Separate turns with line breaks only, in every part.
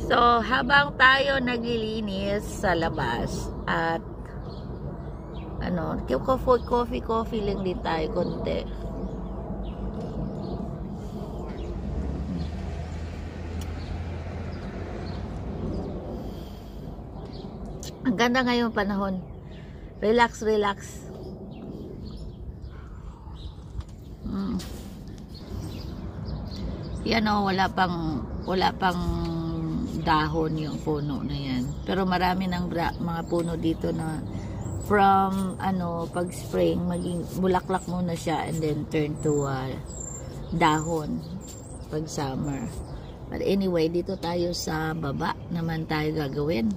So, habang tayo naglilinis sa labas at coffee lang din tayo konti. Ang ganda ngayong panahon. Relax, relax. Yan o, wala pang dahon yung puno na yan. Pero marami ng mga puno dito na from pag spring maging bulaklak muna siya and then turn to dahon pag summer. But anyway, dito tayo sa baba naman tayo gagawin.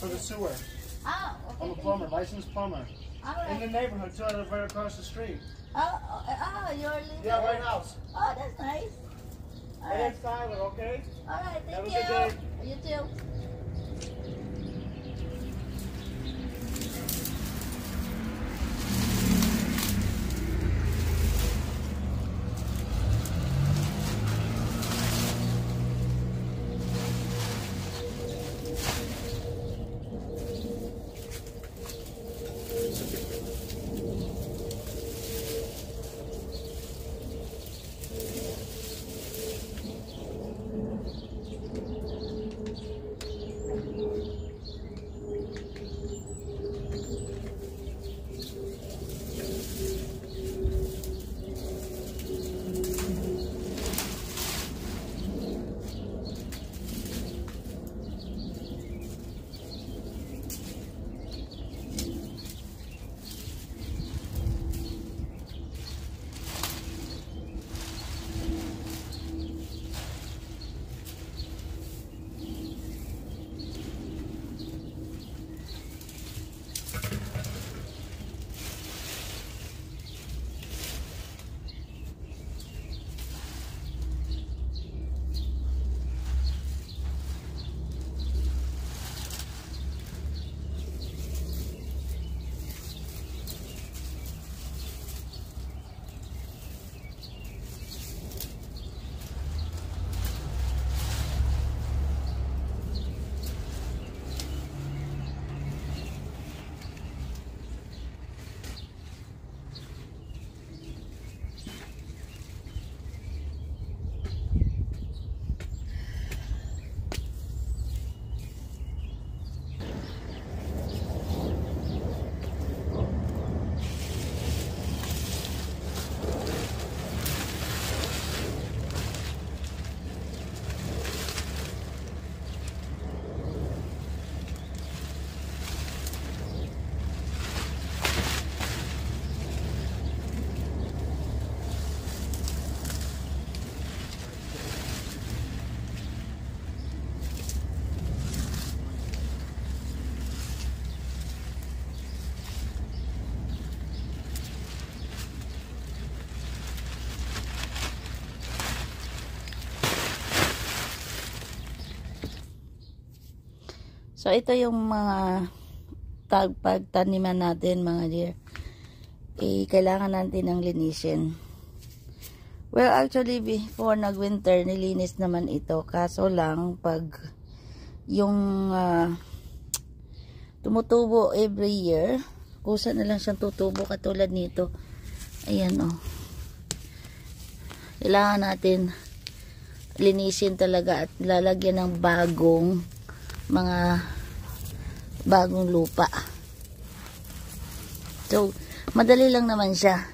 For the sewer.
Oh, okay.
I'm a plumber, licensed plumber.
All right.
In the neighborhood, too, I live right across the street.
You're living
Yeah,
there?
right house.
Oh, that's nice. All
My
right.
name's Tyler, okay?
All right,
Have
thank
a
you.
good day.
You too.
So, ito yung mga pagtaniman natin, mga dear. Kailangan natin ng linisin. Well, actually, before nag-winter, nilinis naman ito. Kaso lang, pag yung tumutubo every year, kusa na lang siyang tutubo katulad nito. Ayan, oh. Kailangan natin linisin talaga at lalagyan ng bagong lupa. So, madali lang naman siya.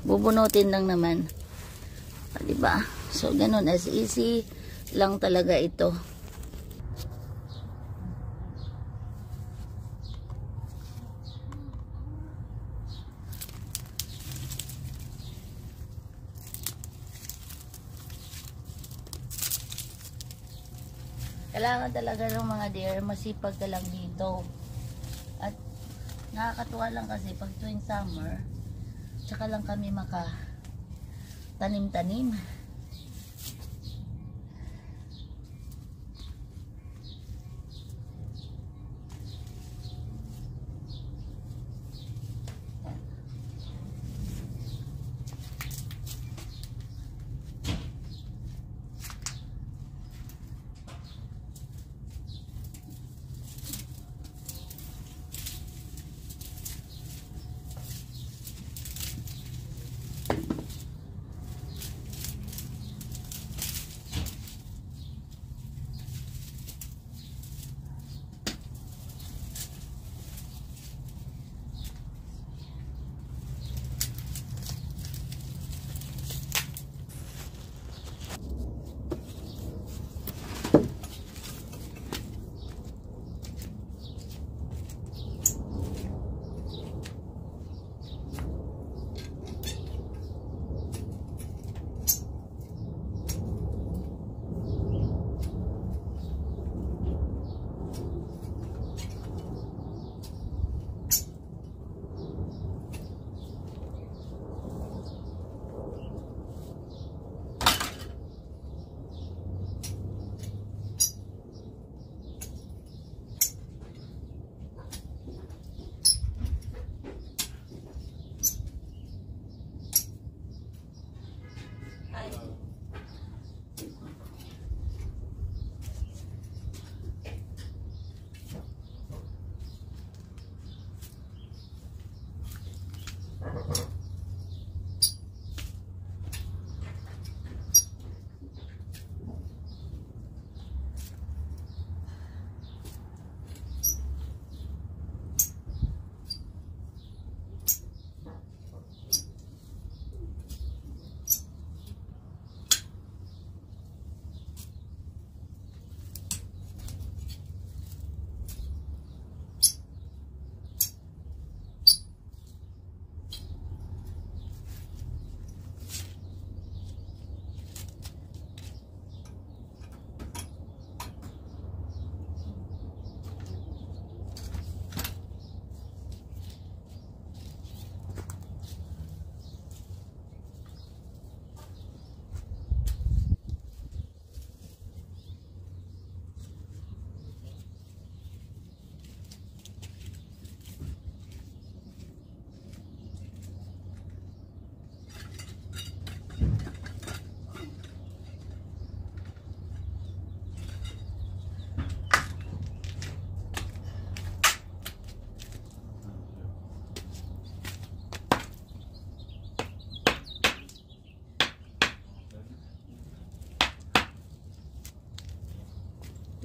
Bubunutin lang naman. Diba? So, ganun. As easy lang talaga ito. Kailangan talaga ng mga dear, masipag ka lang dito. At nakakatuwa lang kasi pag tuwing summer, tsaka lang kami tanim-tanim.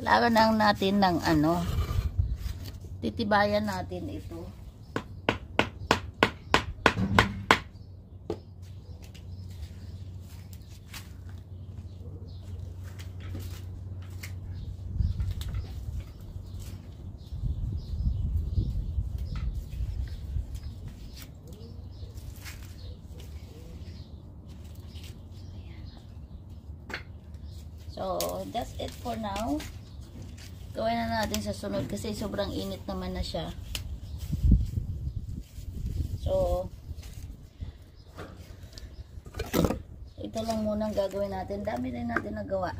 Kailangan lang natin ng titibayan natin ito. So, that's it for now. Gawin na natin sa sunod kasi sobrang init naman na siya. So, ito lang muna ang gagawin natin. Dami din natin nagawa.